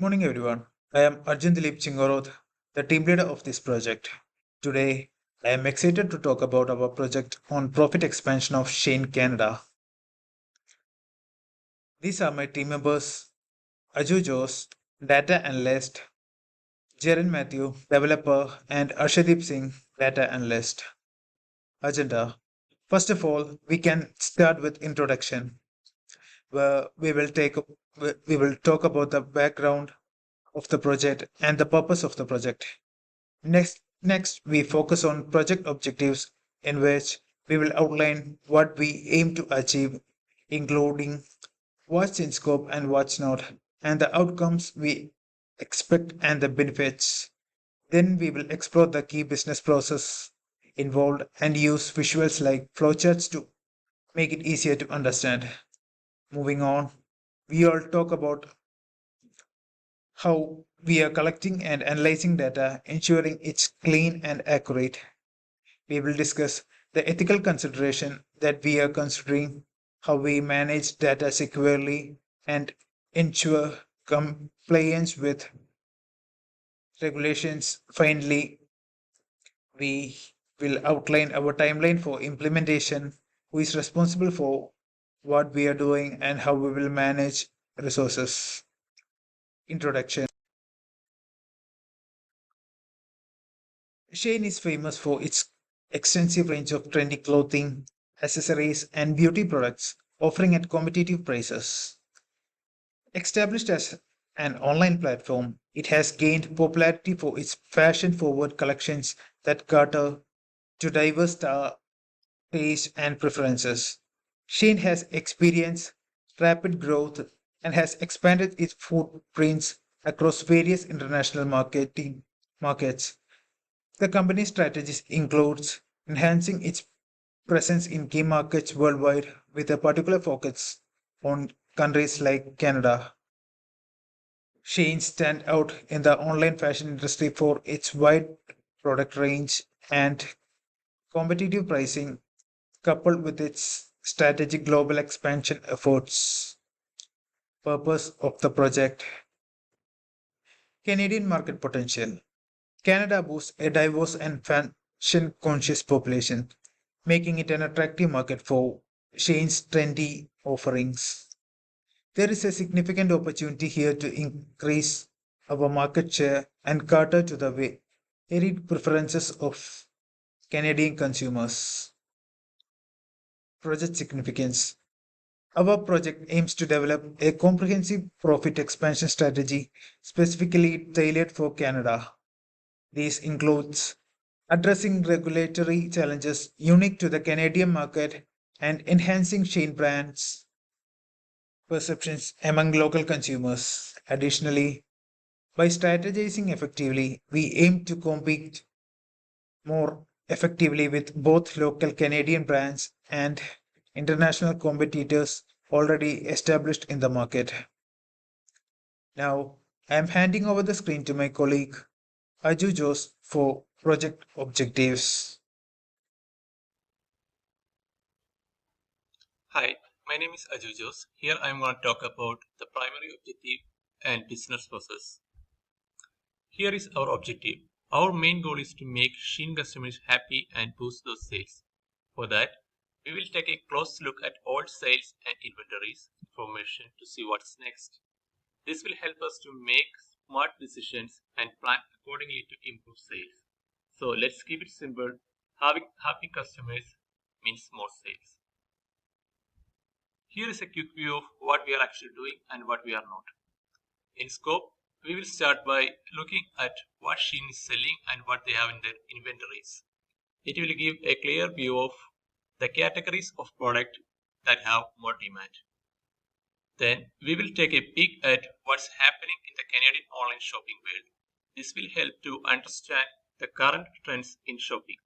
Morning, everyone. I am Arjun Dilip Chingorod, the team leader of this project. Today, I am excited to talk about our project on profit expansion of Shane Canada. These are my team members Aju Jose, data analyst, Jaren Matthew, developer, and Arshadip Singh, data analyst. Agenda. First of all, we can start with introduction, where we will talk about the background of the project and the purpose of the project. Next, we focus on project objectives in which we will outline what we aim to achieve, including what's in scope and what's not, and the outcomes we expect and the benefits. Then we will explore the key business process involved and use visuals like flowcharts to make it easier to understand. Moving on, we all talk about how we are collecting and analyzing data, ensuring it's clean and accurate. We will discuss the ethical consideration that we are considering, how we manage data securely, and ensure compliance with regulations. Finally, we will outline our timeline for implementation, who is responsible for what we are doing, and how we will manage resources. Introduction. Shane is famous for its extensive range of trendy clothing, accessories, and beauty products offering at competitive prices. Established as an online platform, it has gained popularity for its fashion forward collections that cater to diverse tastes and preferences. Shane has experienced rapid growth and has expanded its footprints across various international markets. The company's strategies includes enhancing its presence in key markets worldwide with a particular focus on countries like Canada. Shein stand out in the online fashion industry for its wide product range and competitive pricing coupled with its strategic global expansion efforts. Purpose of the project: Canadian market potential. Canada boasts a diverse and fashion conscious population, making it an attractive market for Shane's trendy offerings. There is a significant opportunity here to increase our market share and cater to the varied preferences of Canadian consumers. Project significance. Our project aims to develop a comprehensive profit expansion strategy specifically tailored for Canada. This includes addressing regulatory challenges unique to the Canadian market and enhancing Shane brands perceptions among local consumers. Additionally, by strategizing effectively, we aim to compete more effectively with both local Canadian brands and international competitors already established in the market. Now, I am handing over the screen to my colleague Aju Jose for project objectives. Hi, my name is Aju Jose. Here I am going to talk about the primary objective and business process. Here is our objective. Our main goal is to make Shein customers happy and boost those sales. For that, we will take a close look at all sales and inventories information to see what's next. This will help us to make smart decisions and plan accordingly to improve sales. So let's keep it simple. Having happy customers means more sales. Here is a quick view of what we are actually doing and what we are not. In scope, we will start by looking at what Shein is selling and what they have in their inventories. It will give a clear view of the categories of product that have more demand. Then we will take a peek at what's happening in the Canadian online shopping world. This will help to understand the current trends in shopping.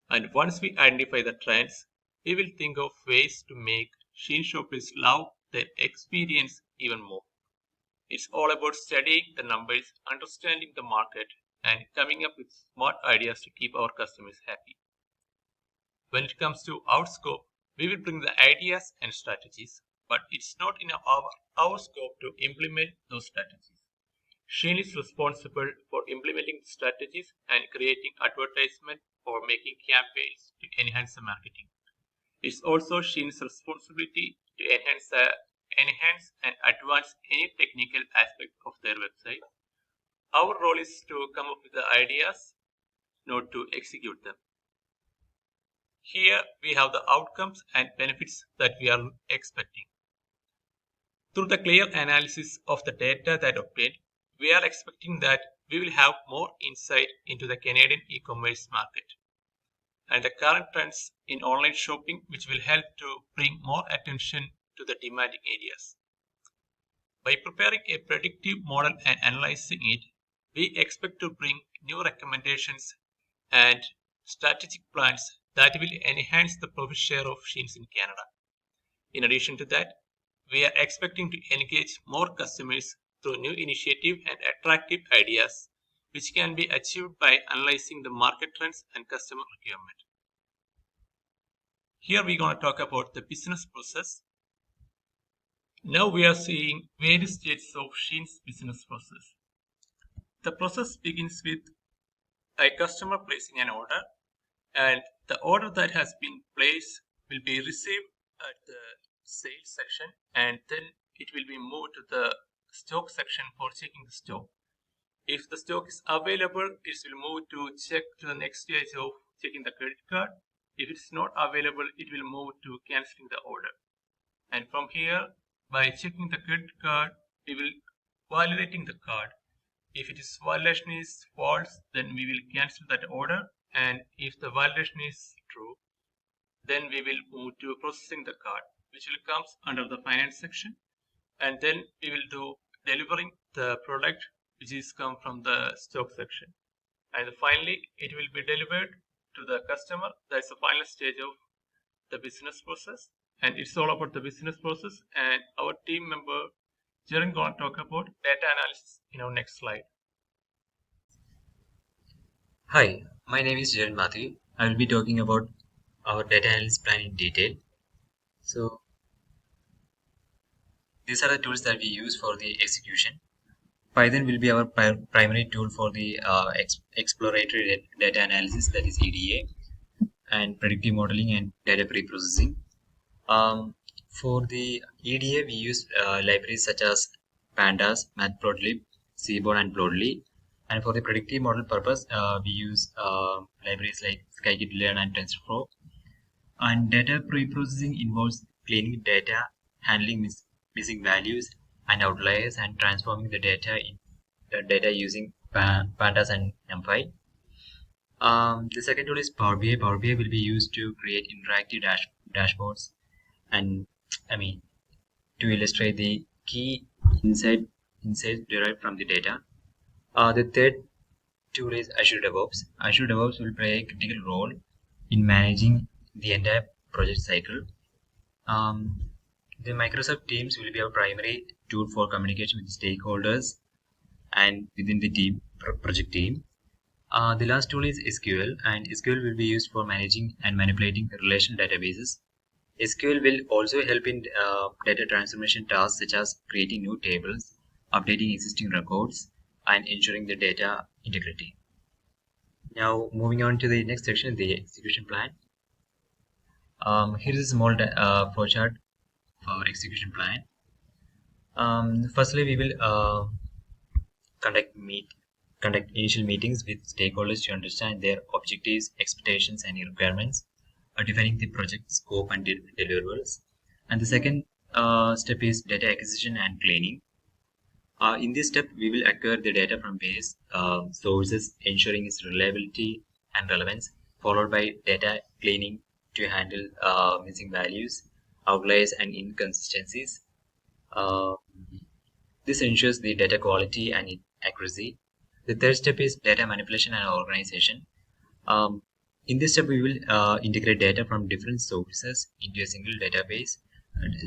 And once we identify the trends, we will think of ways to make Shein shoppers love their experience even more. It's all about studying the numbers, understanding the market, and coming up with smart ideas to keep our customers happy. When it comes to our scope, we will bring the ideas and strategies, but it's not in our scope to implement those strategies. Sheen is responsible for implementing strategies and creating advertisement or making campaigns to enhance the marketing. It's also Sheen's responsibility to enhance and advance any technical aspect of their website. Our role is to come up with the ideas, not to execute them. Here we have the outcomes and benefits that we are expecting. Through the clear analysis of the data that obtained, we are expecting that we will have more insight into the Canadian e-commerce market and the current trends in online shopping, which will help to bring more attention to the demanding areas. By preparing a predictive model and analyzing it, we expect to bring new recommendations and strategic plans that will enhance the profit share of Sheins in Canada. In addition to that, we are expecting to engage more customers through new initiatives and attractive ideas, which can be achieved by analyzing the market trends and customer requirement. Here we're going to talk about the business process. Now we are seeing various stages of Shein's business process. The process begins with a customer placing an order, and the order that has been placed will be received at the sales section, and then it will be moved to the stock section for checking the stock. If the stock is available, it will move to check to the next stage of checking the credit card. If it's not available, it will move to canceling the order. And from here, by checking the credit card, we will validating the card. If its validation is false, then we will cancel that order. And if the validation is true, then we will move to processing the card, which will come under the finance section. And then we will do delivering the product, which is come from the stock section. And finally, it will be delivered to the customer. That's the final stage of the business process. And it's all about the business process. And our team member, Jaren, going to talk about data analysis in our next slide. Hi, my name is Jaren Matthew. I will be talking about our data analysis plan in detail. So, these are the tools that we use for the execution. Python will be our primary tool for the exploratory data analysis, that is EDA, and predictive modeling and data pre-processing. For the EDA, we use libraries such as Pandas, Matplotlib, Seaborn, and Plotly. And for the predictive model purpose, we use libraries like scikit-learn and TensorFlow. And data pre-processing involves cleaning data, handling missing values and outliers, and transforming the data using Pandas and NumPy. The second tool is Power BI. Power BI will be used to create interactive dashboards and to illustrate the key insights derived from the data. The third tool is Azure DevOps. Azure DevOps will play a critical role in managing the entire project cycle. The Microsoft Teams will be our primary tool for communication with stakeholders and within the project team. The last tool is SQL, and SQL will be used for managing and manipulating relational databases. SQL will also help in data transformation tasks such as creating new tables, updating existing records, and ensuring the data integrity. Now, moving on to the next section, the execution plan. Here is a small flowchart for our execution plan. Firstly, we will conduct initial meetings with stakeholders to understand their objectives, expectations, and requirements, defining the project scope and deliverables. And the second step is data acquisition and cleaning. In this step, we will acquire the data from various sources, ensuring its reliability and relevance, followed by data cleaning to handle missing values, outliers, and inconsistencies. This ensures the data quality and accuracy. The third step is data manipulation and organization. In this step, we will integrate data from different sources into a single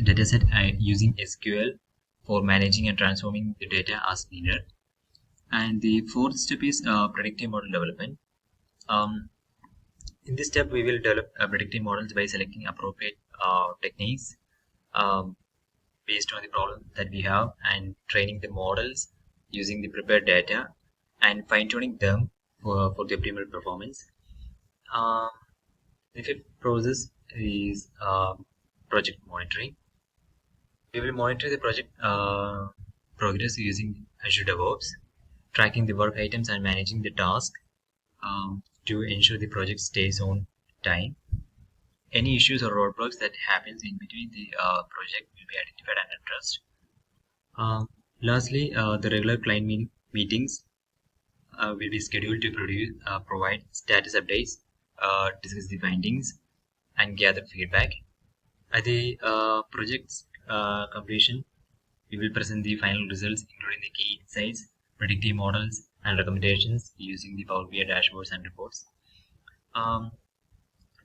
dataset using SQL for managing and transforming the data as needed. And the fourth step is predictive model development. In this step, we will develop predictive models by selecting appropriate techniques based on the problem that we have and training the models using the prepared data and fine-tuning them for the optimal performance. Um, the fifth process is project monitoring. We will monitor the project progress using Azure DevOps, tracking the work items and managing the task to ensure the project stays on time. Any issues or roadblocks that happens in between the project will be identified and addressed. Lastly, the regular client meetings will be scheduled to provide status updates, discuss the findings, and gather feedback. At the project's completion, we will present the final results, including the key insights, predictive models, and recommendations using the Power BI dashboards and reports.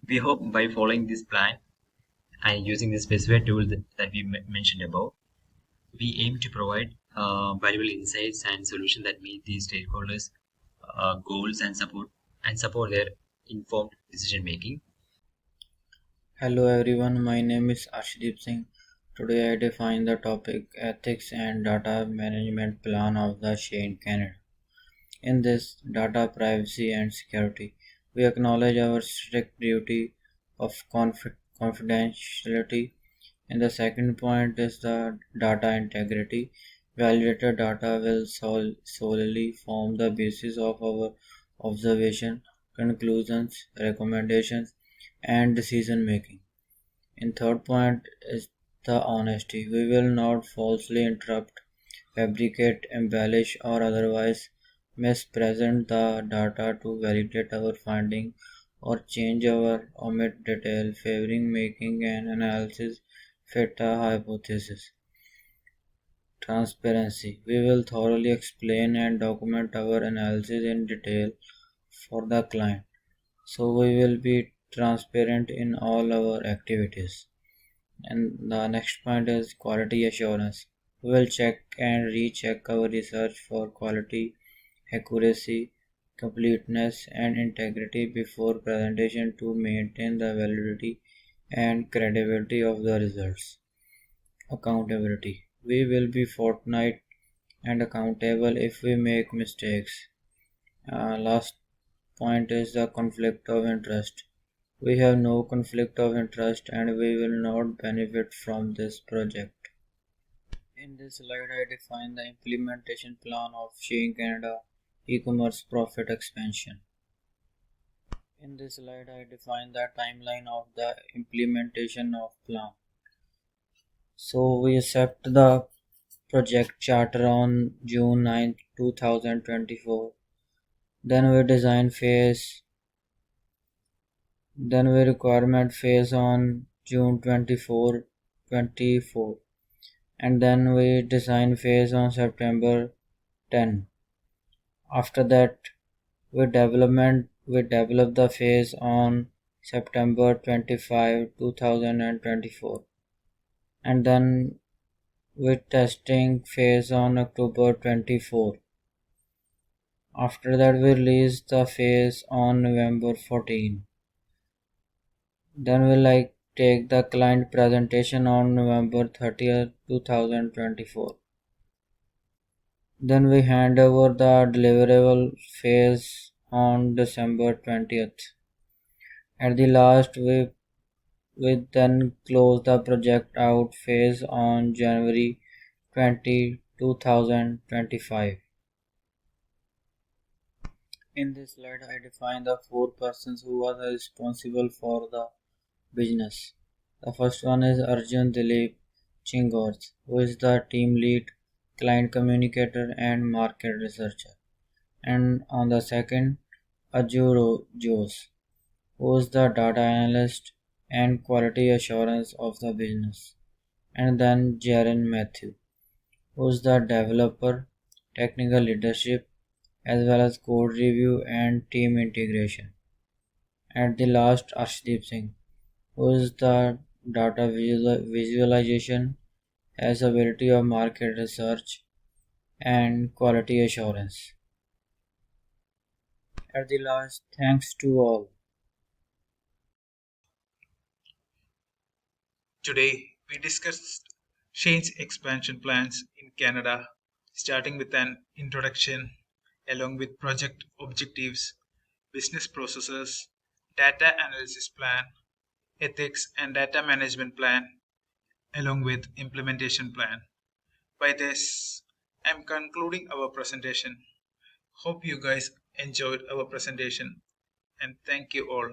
We hope by following this plan and using the specified tools that we mentioned above, we aim to provide valuable insights and solutions that meet the stakeholders' goals and support their informed decision making. Hello everyone, my name is Arshdeep Singh. Today I define the topic Ethics and Data Management Plan of the Shane Canada. In this, data privacy and security, we acknowledge our strict duty of confidentiality. And the second point is the data integrity. Validated data will solely form the basis of our observation, conclusions, recommendations, and decision making. In third point is the honesty. We will not falsely interrupt, fabricate, embellish, or otherwise mispresent the data to validate our finding or change our omit detail, favoring making an analysis fit a hypothesis. Transparency. We will thoroughly explain and document our analysis in detail for the client. So we will be transparent in all our activities. And the next point is quality assurance. We will check and recheck our research for quality, accuracy, completeness, and integrity before presentation to maintain the validity and credibility of the results. Accountability. We will be forthright and accountable if we make mistakes. Last point is the conflict of interest. We have no conflict of interest and we will not benefit from this project. In this slide, I define the implementation plan of Shein Canada e-commerce profit expansion. In this slide, I define the timeline of the implementation of plan. So we accept the project charter on June 9, 2024. Then we design phase. Then we requirement phase on June 24, 24. And then we design phase on September 10. After that, we develop the phase on September 25, 2024. And then with testing phase on October 24. After that, we release the phase on November 14. Then we take the client presentation on November 30th, 2024. Then we hand over the deliverable phase on December 20th. At the last, we then close the project out phase on January 20, 2025. In this slide, I define the four persons who are responsible for the business. The first one is Arjun Dilip Chingorj, who is the team lead, client communicator, and market researcher. And on the second, Ajuro Jose, who is the data analyst and quality assurance of the business. And then Jaren Matthew, who is the developer, technical leadership, as well as code review and team integration. At the last, Arshdeep Singh, who is the data visualization, has ability of market research and quality assurance. At the last, thanks to all. Today, we discussed Shane's expansion plans in Canada, starting with an introduction along with project objectives, business processes, data analysis plan, ethics and data management plan, along with implementation plan. By this, I'm concluding our presentation. Hope you guys enjoyed our presentation and thank you all.